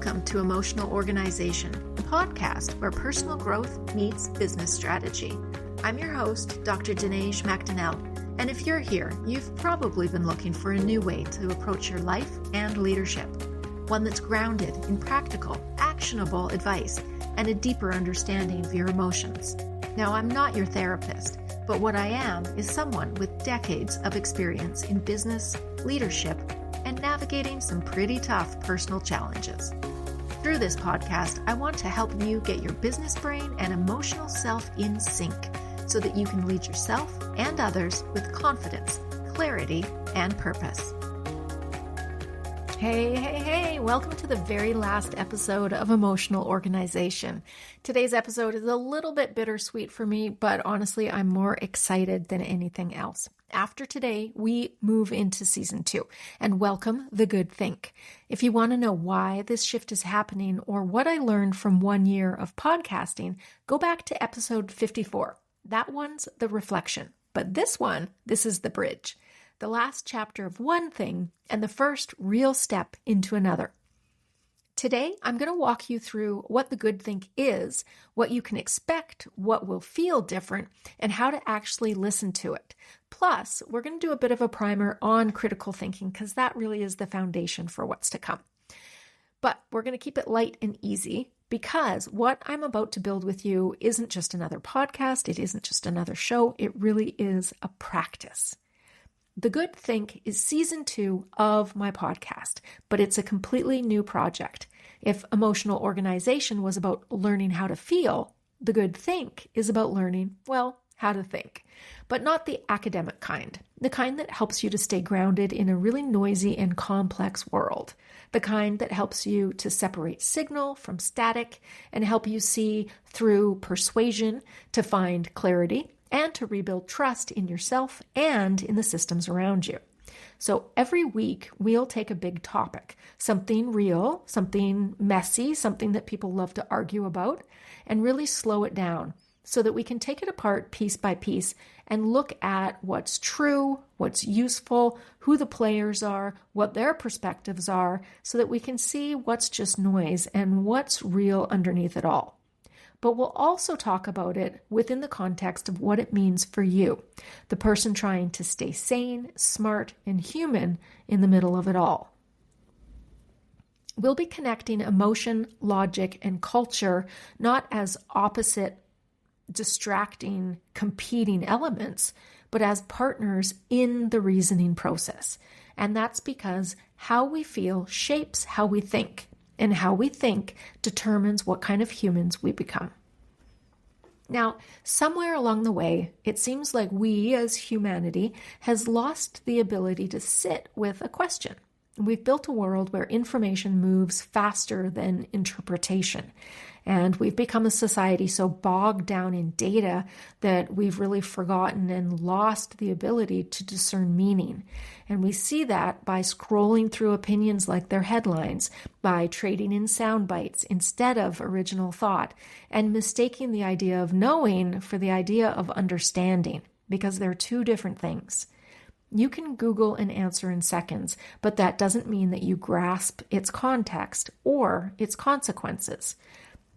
Welcome to Emotional Organization, the podcast where personal growth meets business strategy. I'm your host, Dr. Denaige and if you're here, you've probably been looking for a new way to approach your life and leadership, one that's grounded in practical, actionable advice and a deeper understanding of your emotions. Now, I'm not your therapist, but what I am is someone with decades of experience in business, leadership, and navigating some pretty tough personal challenges. Through this podcast, I want to help you get your business brain and emotional self in sync so that you can lead yourself and others with confidence, clarity, and purpose. Hey, welcome to the very last episode of Emotional Organization. Today's episode is a little bit bittersweet for me, but honestly, I'm more excited than anything else. After today, we move into season 2 and welcome the good think. If you want to know why this shift is happening or what I learned from 1 year of podcasting, go back to episode 54. That one's the reflection, but this is the bridge. The last chapter of one thing and the first real step into another. Today, I'm going to walk you through what the good think is, what you can expect, what will feel different, and how to actually listen to it. Plus, we're going to do a bit of a primer on critical thinking because that really is the foundation for what's to come. But we're going to keep it light and easy because what I'm about to build with you isn't just another podcast. It isn't just another show. It really is a practice. The Good Think is season 2 of my podcast, but it's a completely new project. If emotional organization was about learning how to feel, The Good Think is about learning, how to think, but not the academic kind, the kind that helps you to stay grounded in a really noisy and complex world, the kind that helps you to separate signal from static and help you see through persuasion to find clarity and to rebuild trust in yourself and in the systems around you. So every week, we'll take a big topic, something real, something messy, something that people love to argue about, and really slow it down so that we can take it apart piece by piece and look at what's true, what's useful, who the players are, what their perspectives are, so that we can see what's just noise and what's real underneath it all. But we'll also talk about it within the context of what it means for you, the person trying to stay sane, smart, and human in the middle of it all. We'll be connecting emotion, logic, and culture not as opposite, distracting, competing elements, but as partners in the reasoning process. And that's because how we feel shapes how we think. And how we think determines what kind of humans we become. Now, somewhere along the way, it seems like we as humanity has lost the ability to sit with a question. We've built a world where information moves faster than interpretation. And we've become a society so bogged down in data that we've really forgotten and lost the ability to discern meaning. And we see that by scrolling through opinions like their headlines, by trading in sound bites instead of original thought, and mistaking the idea of knowing for the idea of understanding, because they're two different things. You can Google an answer in seconds, but that doesn't mean that you grasp its context or its consequences.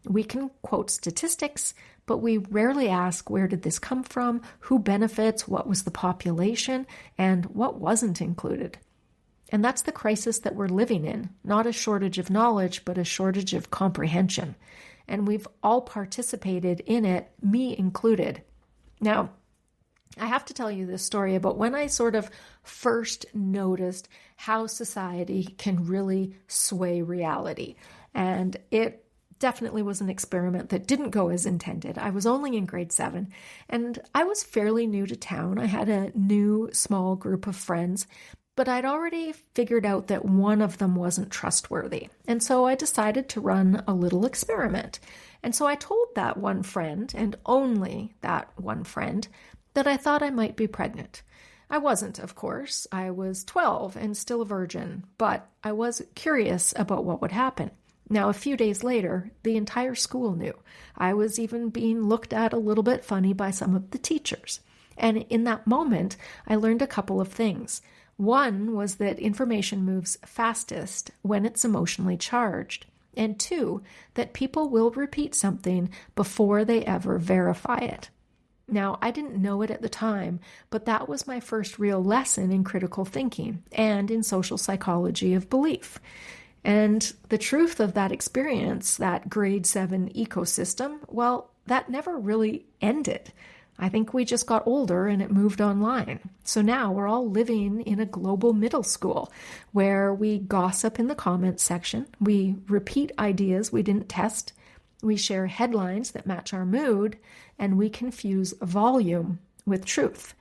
We can quote statistics, but we rarely ask where did this come from, who benefits, what was the population, and what wasn't included. And that's the crisis that we're living in, not a shortage of knowledge, but a shortage of comprehension. And we've all participated in it, me included. Now, I have to tell you this story about when I sort of first noticed how society can really sway reality. And it definitely was an experiment that didn't go as intended. I was only in grade 7 and I was fairly new to town. I had a new small group of friends, but I'd already figured out that one of them wasn't trustworthy. And so I decided to run a little experiment. And so I told that one friend, and only that one friend, that I thought I might be pregnant. I wasn't, of course. I was 12 and still a virgin, but I was curious about what would happen. Now, a few days later, the entire school knew. I was even being looked at a little bit funny by some of the teachers. And in that moment, I learned a couple of things. One was that information moves fastest when it's emotionally charged. And 2, that people will repeat something before they ever verify it. Now, I didn't know it at the time, but that was my first real lesson in critical thinking and in social psychology of belief. And the truth of that experience, that grade 7 ecosystem, well, that never really ended. I think we just got older and it moved online. So now we're all living in a global middle school where we gossip in the comments section, we repeat ideas we didn't test, we share headlines that match our mood, and we confuse volume with truth.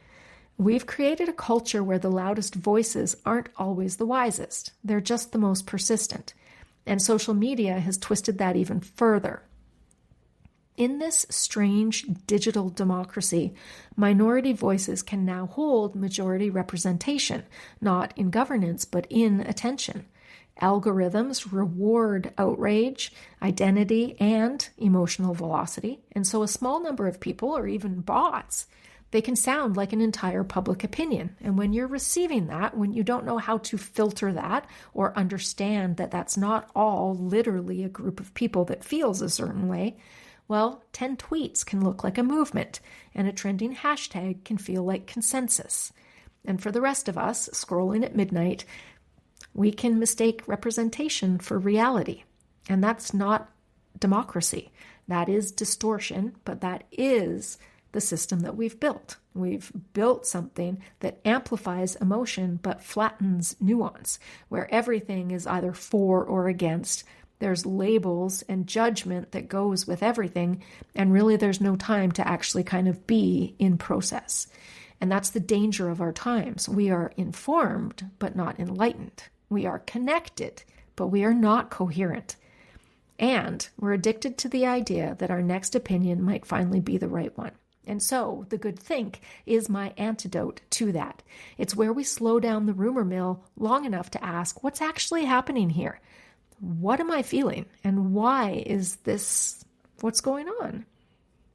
We've created a culture where the loudest voices aren't always the wisest. They're just the most persistent. And social media has twisted that even further. In this strange digital democracy, minority voices can now hold majority representation, not in governance, but in attention. Algorithms reward outrage, identity, and emotional velocity. And so a small number of people, or even bots, they can sound like an entire public opinion. And when you're receiving that, when you don't know how to filter that or understand that that's not all literally a group of people that feels a certain way, well, 10 tweets can look like a movement, and a trending hashtag can feel like consensus. And for the rest of us, scrolling at midnight, we can mistake representation for reality. And that's not democracy. That is distortion, but that is the system that we've built. We've built something that amplifies emotion but flattens nuance, where everything is either for or against. There's labels and judgment that goes with everything, and really there's no time to actually kind of be in process. And that's the danger of our times. We are informed, but not enlightened. We are connected, but we are not coherent. And we're addicted to the idea that our next opinion might finally be the right one. And so the good think is my antidote to that. It's where we slow down the rumor mill long enough to ask, what's actually happening here? What am I feeling? And why is this what's going on?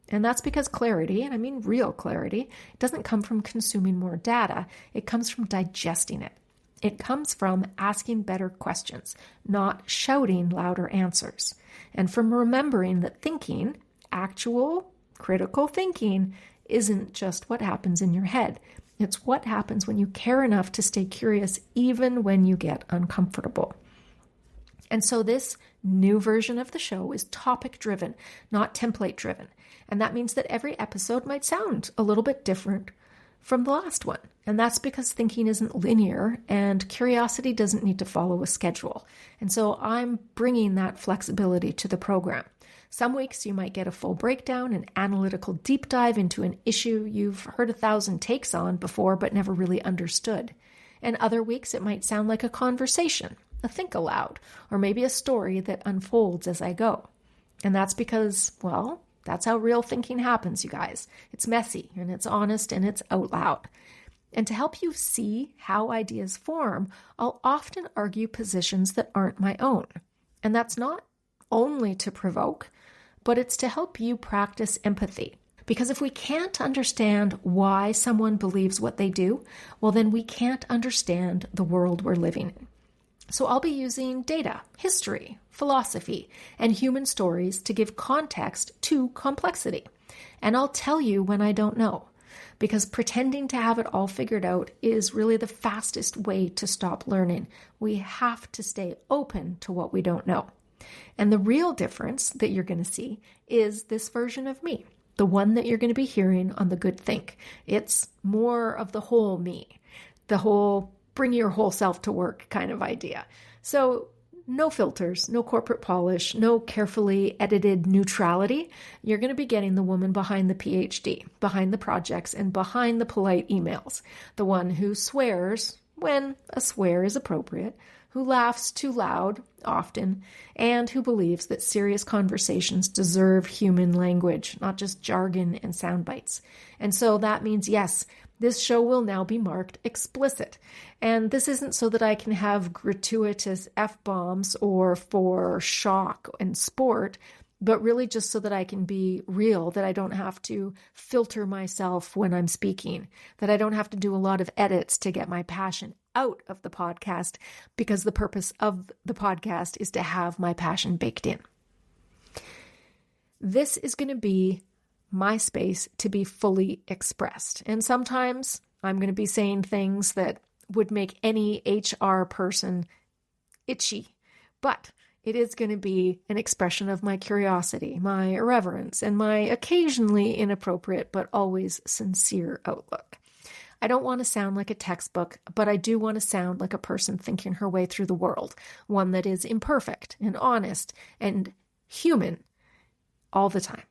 And that's because clarity, and I mean real clarity, doesn't come from consuming more data. It comes from digesting it. It comes from asking better questions, not shouting louder answers. And from remembering that thinking, actual critical thinking, isn't just what happens in your head. It's what happens when you care enough to stay curious even when you get uncomfortable. And so this new version of the show is topic-driven, not template-driven. And that means that every episode might sound a little bit different from the last one. And that's because thinking isn't linear and curiosity doesn't need to follow a schedule. And so I'm bringing that flexibility to the program. Some weeks you might get a full breakdown, an analytical deep dive into an issue you've heard 1,000 takes on before but never really understood. And other weeks it might sound like a conversation, a think aloud, or maybe a story that unfolds as I go. And that's because, well, that's how real thinking happens, you guys. It's messy, and it's honest, and it's out loud. And to help you see how ideas form, I'll often argue positions that aren't my own. And that's not only to provoke, but it's to help you practice empathy. Because if we can't understand why someone believes what they do, well, then we can't understand the world we're living in. So I'll be using data, history, philosophy, and human stories to give context to complexity. And I'll tell you when I don't know, because pretending to have it all figured out is really the fastest way to stop learning. We have to stay open to what we don't know. And the real difference that you're going to see is this version of me, the one that you're going to be hearing on The Good Think. It's more of the whole me, the whole bring your whole self to work kind of idea. So no filters, no corporate polish, no carefully edited neutrality. You're going to be getting the woman behind the PhD, behind the projects, and behind the polite emails. The one who swears when a swear is appropriate, who laughs too loud often, and who believes that serious conversations deserve human language, not just jargon and sound bites. And so that means, yes, this show will now be marked explicit. And this isn't so that I can have gratuitous F-bombs or for shock and sport, but really just so that I can be real, that I don't have to filter myself when I'm speaking, that I don't have to do a lot of edits to get my passion out of the podcast because the purpose of the podcast is to have my passion baked in. This is going to be my space to be fully expressed. And sometimes I'm going to be saying things that would make any HR person itchy, but it is going to be an expression of my curiosity, my irreverence, and my occasionally inappropriate but always sincere outlook. I don't want to sound like a textbook, but I do want to sound like a person thinking her way through the world, one that is imperfect and honest and human all the time.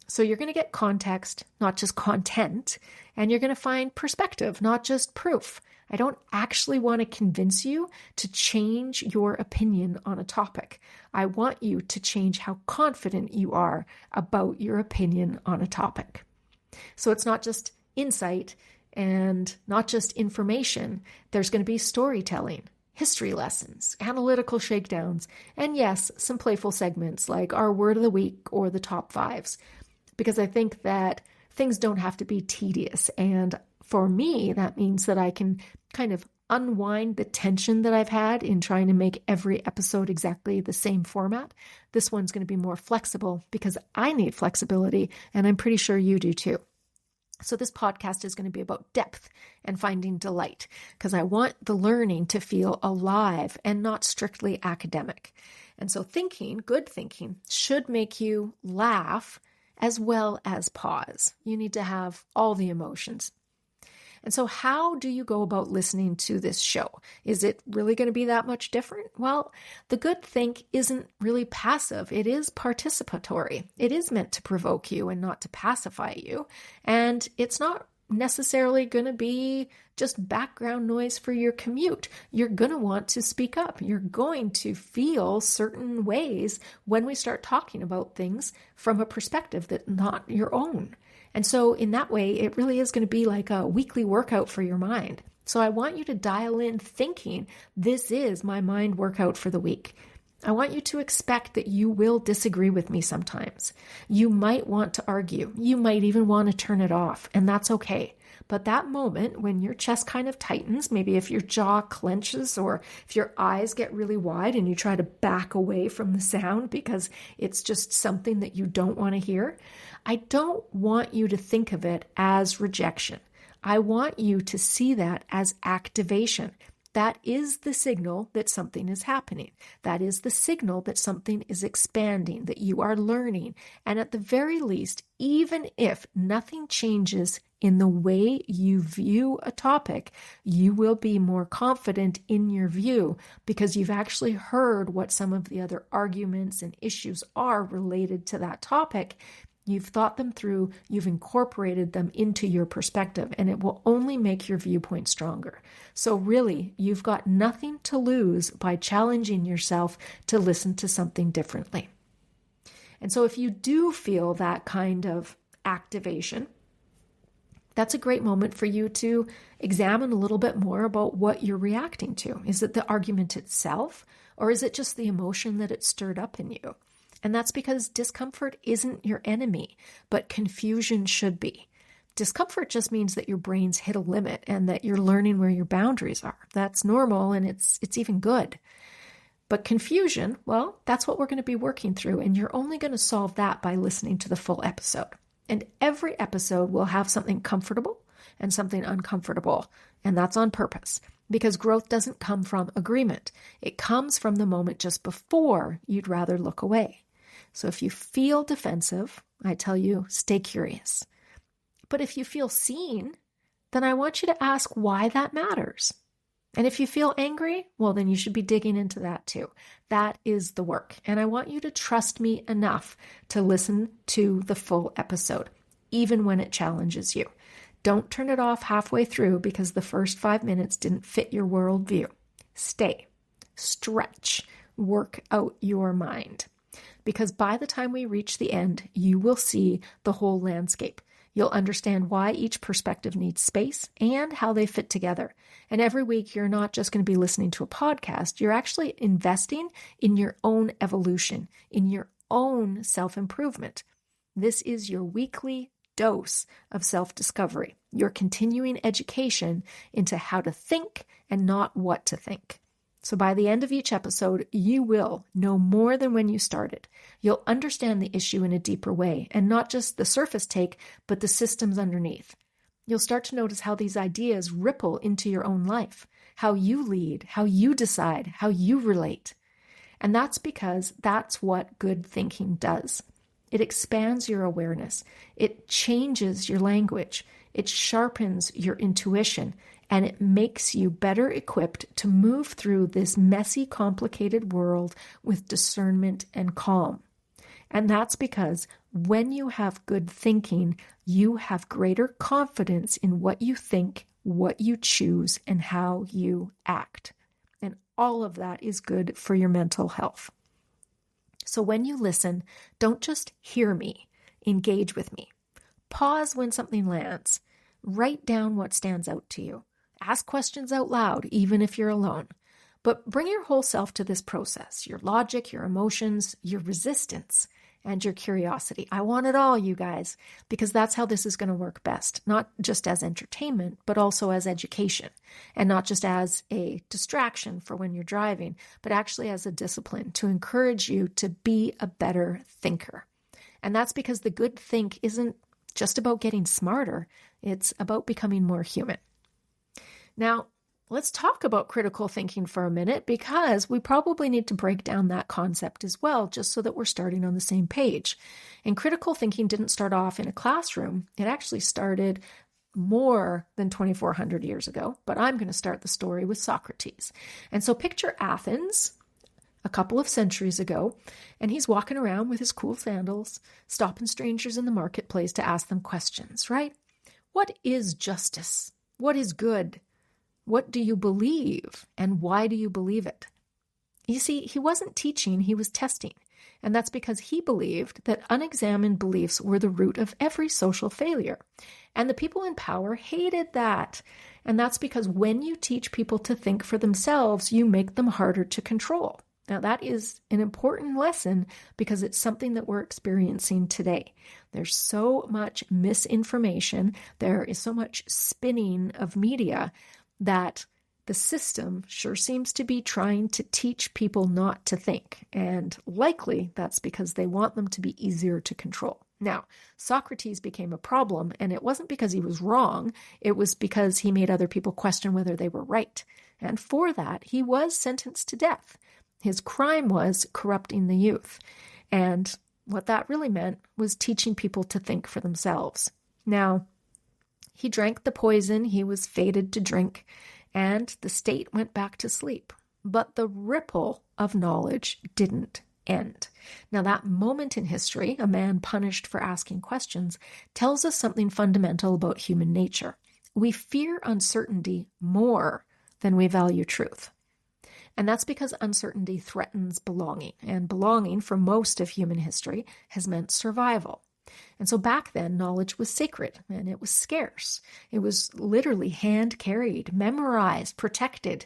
So you're going to get context, not just content, and you're going to find perspective, not just proof. I don't actually want to convince you to change your opinion on a topic. I want you to change how confident you are about your opinion on a topic. So it's not just insight and not just information. There's going to be storytelling, history lessons, analytical shakedowns, and yes, some playful segments like our word of the week or the top fives, because I think that things don't have to be tedious. And for me, that means that I can kind of unwind the tension that I've had in trying to make every episode exactly the same format. This one's going to be more flexible because I need flexibility, and I'm pretty sure you do too. So this podcast is going to be about depth and finding delight because I want the learning to feel alive and not strictly academic. And so good thinking should make you laugh as well as pause. You need to have all the emotions. And so how do you go about listening to this show? Is it really going to be that much different? Well, the good think isn't really passive. It is participatory. It is meant to provoke you and not to pacify you. And it's not necessarily going to be just background noise for your commute. You're going to want to speak up. You're going to feel certain ways when we start talking about things from a perspective that's not your own. And so in that way, it really is going to be like a weekly workout for your mind. So I want you to dial in thinking, this is my mind workout for the week. I want you to expect that you will disagree with me sometimes. You might want to argue. You might even want to turn it off, and that's okay. But that moment when your chest kind of tightens, maybe if your jaw clenches or if your eyes get really wide and you try to back away from the sound because it's just something that you don't want to hear, I don't want you to think of it as rejection. I want you to see that as activation. That is the signal that something is happening. That is the signal that something is expanding, that you are learning. And at the very least, even if nothing changes in the way you view a topic, you will be more confident in your view because you've actually heard what some of the other arguments and issues are related to that topic. You've thought them through, you've incorporated them into your perspective, and it will only make your viewpoint stronger. So really, you've got nothing to lose by challenging yourself to listen to something differently. And so if you do feel that kind of activation, that's a great moment for you to examine a little bit more about what you're reacting to. Is it the argument itself, or is it just the emotion that it stirred up in you? And that's because discomfort isn't your enemy, but confusion should be. Discomfort just means that your brain's hit a limit and that you're learning where your boundaries are. That's normal and it's even good. But confusion, well, that's what we're going to be working through, and you're only going to solve that by listening to the full episode. And every episode will have something comfortable and something uncomfortable, and that's on purpose. Because growth doesn't come from agreement. It comes from the moment just before you'd rather look away. So if you feel defensive, I tell you, stay curious. But if you feel seen, then I want you to ask why that matters. And if you feel angry, well, then you should be digging into that too. That is the work. And I want you to trust me enough to listen to the full episode, even when it challenges you. Don't turn it off halfway through because the first 5 minutes didn't fit your worldview. Stay, stretch, work out your mind. Because by the time we reach the end, you will see the whole landscape. You'll understand why each perspective needs space and how they fit together. And every week, you're not just going to be listening to a podcast. You're actually investing in your own evolution, in your own self-improvement. This is your weekly dose of self-discovery. your continuing education into how to think and not what to think. So by the end of each episode, you will know more than when you started. You'll understand the issue in a deeper way, and not just the surface take, but the systems underneath. You'll start to notice how these ideas ripple into your own life, how you lead, how you decide, how you relate. And that's because that's what good thinking does. It expands your awareness. It changes your language. It sharpens your intuition, and it makes you better equipped to move through this messy, complicated world with discernment and calm. And that's because when you have good thinking, you have greater confidence in what you think, what you choose, and how you act. And all of that is good for your mental health. So when you listen, don't just hear me, engage with me. Pause when something lands. Write down what stands out to you. Ask questions out loud, even if you're alone. But bring your whole self to this process, your logic, your emotions, your resistance, and your curiosity. I want it all, you guys, because that's how this is going to work best, not just as entertainment, but also as education, and not just as a distraction for when you're driving, but actually as a discipline to encourage you to be a better thinker. And that's because the good think isn't just about getting smarter, it's about becoming more human. Now, let's talk about critical thinking for a minute, because we probably need to break down that concept as well, just so that we're starting on the same page. And critical thinking didn't start off in a classroom. It actually started more than 2,400 years ago, but I'm going to start the story with Socrates. And so picture Athens a couple of centuries ago, and he's walking around with his cool sandals, stopping strangers in the marketplace to ask them questions, right? What is justice? What is good? What do you believe, and why do you believe it? You see, he wasn't teaching, he was testing. And that's because he believed that unexamined beliefs were the root of every social failure. And the people in power hated that. And that's because when you teach people to think for themselves, you make them harder to control. Now, that is an important lesson because it's something that we're experiencing today. There's so much misinformation. There is so much spinning of media that the system sure seems to be trying to teach people not to think. And likely that's because they want them to be easier to control. Now, Socrates became a problem, and it wasn't because he was wrong. It was because he made other people question whether they were right. And for that, he was sentenced to death. His crime was corrupting the youth. And what that really meant was teaching people to think for themselves. Now, he drank the poison he was fated to drink, and the state went back to sleep. But the ripple of knowledge didn't end. Now, that moment in history, a man punished for asking questions, tells us something fundamental about human nature. We fear uncertainty more than we value truth. And that's because uncertainty threatens belonging. And belonging, for most of human history, has meant survival. And so back then, knowledge was sacred and it was scarce. It was literally hand-carried, memorized, protected.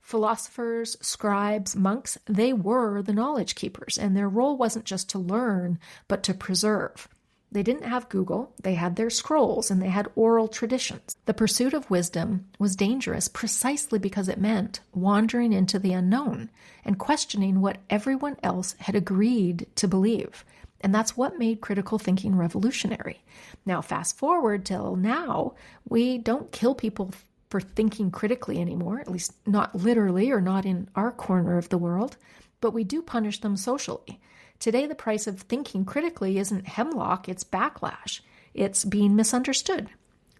Philosophers, scribes, monks, they were the knowledge keepers, and their role wasn't just to learn, but to preserve. They didn't have Google, they had their scrolls, and they had oral traditions. The pursuit of wisdom was dangerous precisely because it meant wandering into the unknown and questioning what everyone else had agreed to believe. And that's what made critical thinking revolutionary. Now, fast forward till now, we don't kill people for thinking critically anymore, at least not literally or not in our corner of the world, but we do punish them socially. Today, the price of thinking critically isn't hemlock, it's backlash. It's being misunderstood,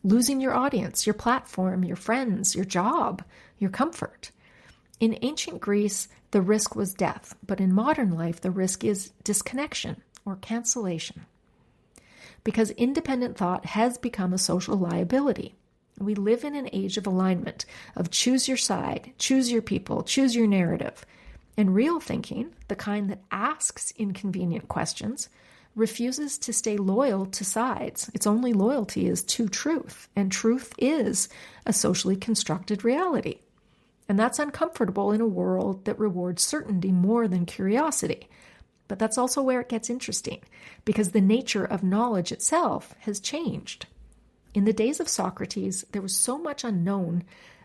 losing your audience, your platform, your friends, your job, your comfort. In ancient Greece, the risk was death, but in modern life, the risk is disconnection or cancellation. Because independent thought has become a social liability. We live in an age of alignment, of choose your side, choose your people, choose your narrative. And real thinking, the kind that asks inconvenient questions, refuses to stay loyal to sides. Its only loyalty is to truth, and truth is a socially constructed reality. And that's uncomfortable in a world that rewards certainty more than curiosity. But that's also where it gets interesting, because the nature of knowledge itself has changed. In the days of Socrates, there was so much unknown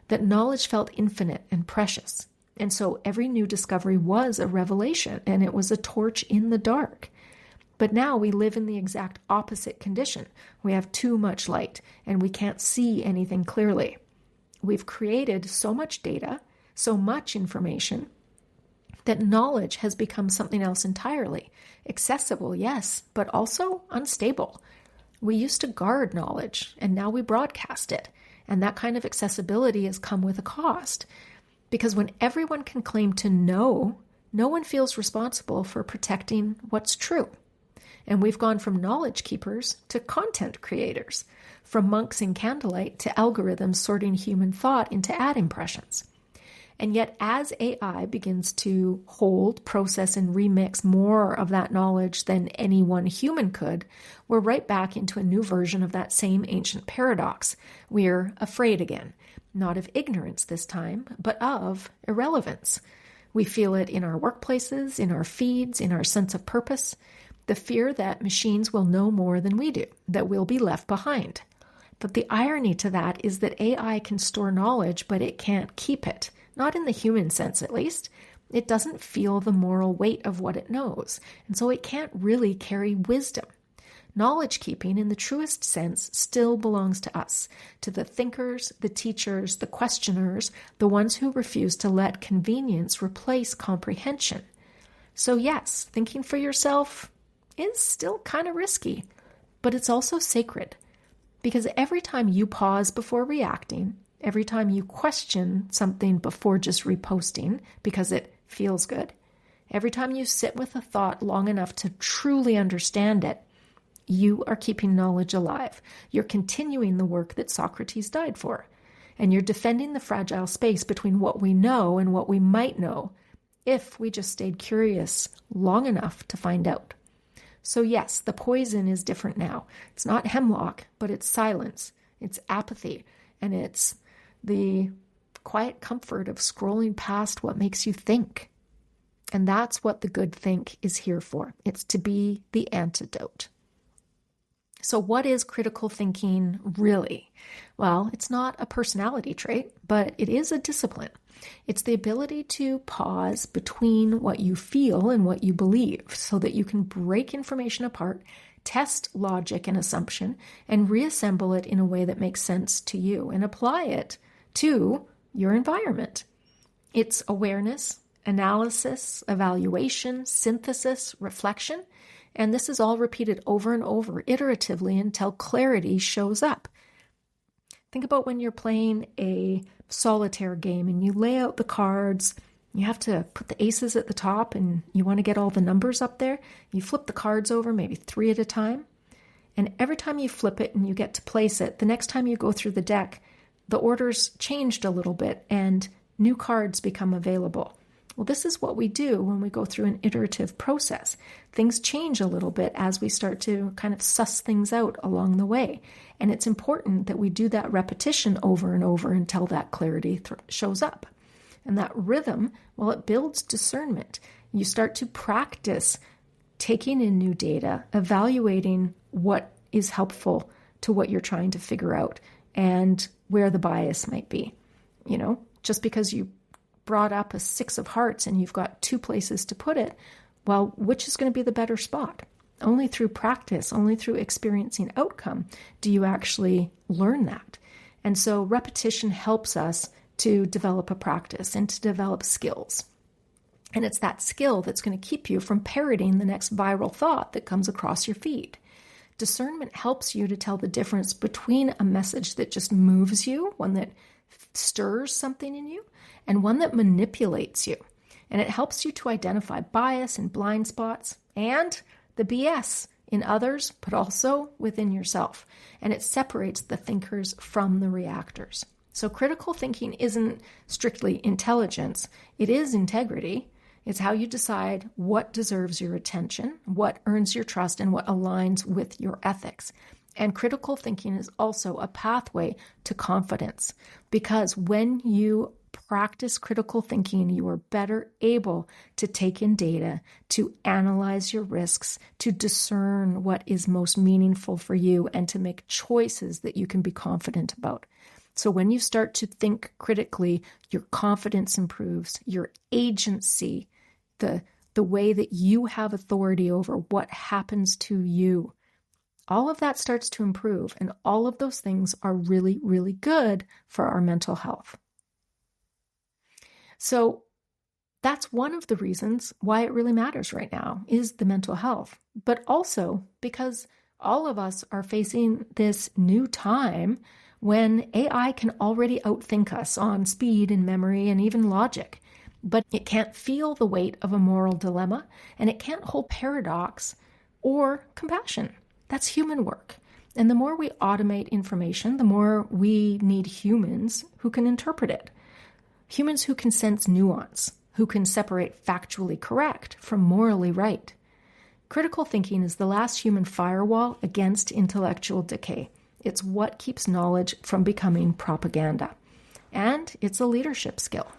that knowledge felt infinite and precious. And so every new discovery was a revelation, and it was a torch in the dark. But now we live in the exact opposite condition. We have too much light, and we can't see anything clearly. We've created so much data, so much information, that knowledge has become something else entirely. Accessible, yes, but also unstable. We used to guard knowledge, and now we broadcast it. And that kind of accessibility has come with a cost. Because when everyone can claim to know, no one feels responsible for protecting what's true. And we've gone from knowledge keepers to content creators, from monks in candlelight to algorithms sorting human thought into ad impressions. And yet, as AI begins to hold, process, and remix more of that knowledge than any one human could, we're right back into a new version of that same ancient paradox. We're afraid again, not of ignorance this time, but of irrelevance. We feel it in our workplaces, in our feeds, in our sense of purpose, the fear that machines will know more than we do, that we'll be left behind. But the irony to that is that AI can store knowledge, but it can't keep it. Not in the human sense, at least. It doesn't feel the moral weight of what it knows, and so it can't really carry wisdom. Knowledge keeping, in the truest sense, still belongs to us, to the thinkers, the teachers, the questioners, the ones who refuse to let convenience replace comprehension. So yes, thinking for yourself is still kind of risky, but it's also sacred. Because every time you pause before reacting, every time you question something before just reposting because it feels good, every time you sit with a thought long enough to truly understand it, you are keeping knowledge alive. You're continuing the work that Socrates died for. And you're defending the fragile space between what we know and what we might know if we just stayed curious long enough to find out. So yes, the poison is different now. It's not hemlock, but it's silence, it's apathy, and it's the quiet comfort of scrolling past what makes you think. And that's what the good think is here for. It's to be the antidote. So what is critical thinking really? Well, it's not a personality trait, but it is a discipline. It's the ability to pause between what you feel and what you believe so that you can break information apart, test logic and assumption, and reassemble it in a way that makes sense to you and apply it to your environment. It's awareness, analysis, evaluation, synthesis, reflection, and this is all repeated over and over iteratively until clarity shows up. Think about when you're playing a solitaire game and you lay out the cards. You have to put the aces at the top and you want to get all the numbers up there. You flip the cards over maybe 3 at a time. And every time you flip it and you get to place it, the next time you go through the deck, the order's changed a little bit and new cards become available. Well, this is what we do when we go through an iterative process. Things change a little bit as we start to kind of suss things out along the way. And it's important that we do that repetition over and over until that clarity shows up. And that rhythm, well, it builds discernment. You start to practice taking in new data, evaluating what is helpful to what you're trying to figure out and where the bias might be. You know, just because you brought up a 6 of hearts and you've got 2 places to put it, well, which is going to be the better spot? Only through practice, only through experiencing outcome do you actually learn that. And so repetition helps us to develop a practice and to develop skills. And it's that skill that's going to keep you from parroting the next viral thought that comes across your feed. Discernment helps you to tell the difference between a message that just moves you, one that stirs something in you, and one that manipulates you. And it helps you to identify bias and blind spots and the BS in others, but also within yourself. And it separates the thinkers from the reactors. So critical thinking isn't strictly intelligence. It is integrity. It's how you decide what deserves your attention, what earns your trust, and what aligns with your ethics. And critical thinking is also a pathway to confidence, because when you practice critical thinking, you are better able to take in data, to analyze your risks, to discern what is most meaningful for you, and to make choices that you can be confident about. So when you start to think critically, your confidence improves, your agency, the way that you have authority over what happens to you, all of that starts to improve. And all of those things are really, really good for our mental health. So that's one of the reasons why it really matters right now is the mental health, but also because all of us are facing this new time when AI can already outthink us on speed and memory and even logic. But it can't feel the weight of a moral dilemma, and it can't hold paradox or compassion. That's human work. And the more we automate information, the more we need humans who can interpret it. Humans who can sense nuance, who can separate factually correct from morally right. Critical thinking is the last human firewall against intellectual decay. It's what keeps knowledge from becoming propaganda. And it's a leadership skill.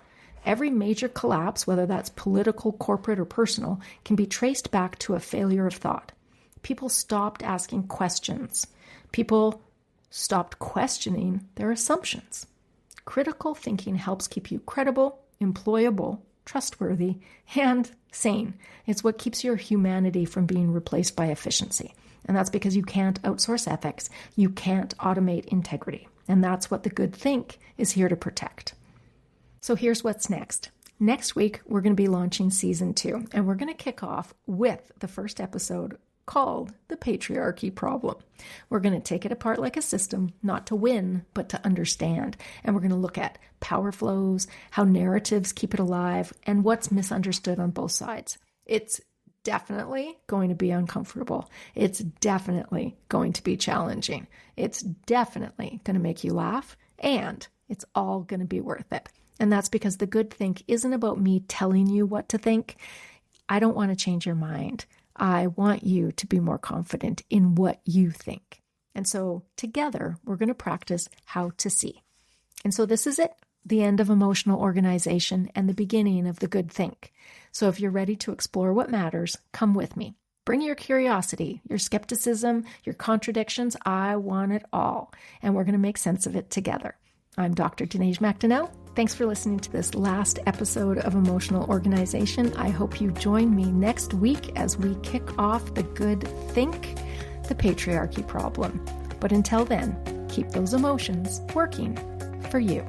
Every major collapse, whether that's political, corporate, or personal, can be traced back to a failure of thought. People stopped asking questions. People stopped questioning their assumptions. Critical thinking helps keep you credible, employable, trustworthy, and sane. It's what keeps your humanity from being replaced by efficiency. And that's because you can't outsource ethics. You can't automate integrity. And that's what the good think is here to protect. So here's what's next. Next week, we're going to be launching season 2, and we're going to kick off with the first episode called The Patriarchy Problem. We're going to take it apart like a system, not to win, but to understand. And we're going to look at power flows, how narratives keep it alive, and what's misunderstood on both sides. It's definitely going to be uncomfortable. It's definitely going to be challenging. It's definitely going to make you laugh, and it's all going to be worth it. And that's because the good think isn't about me telling you what to think. I don't want to change your mind. I want you to be more confident in what you think. And so together, we're going to practice how to see. And so this is it, the end of emotional organization and the beginning of the good think. So if you're ready to explore what matters, come with me. Bring your curiosity, your skepticism, your contradictions. I want it all. And we're going to make sense of it together. I'm Dr. Denaige McDonnell. Thanks for listening to this last episode of Emotional Organization. I hope you join me next week as we kick off the good think, the patriarchy problem. But until then, keep those emotions working for you.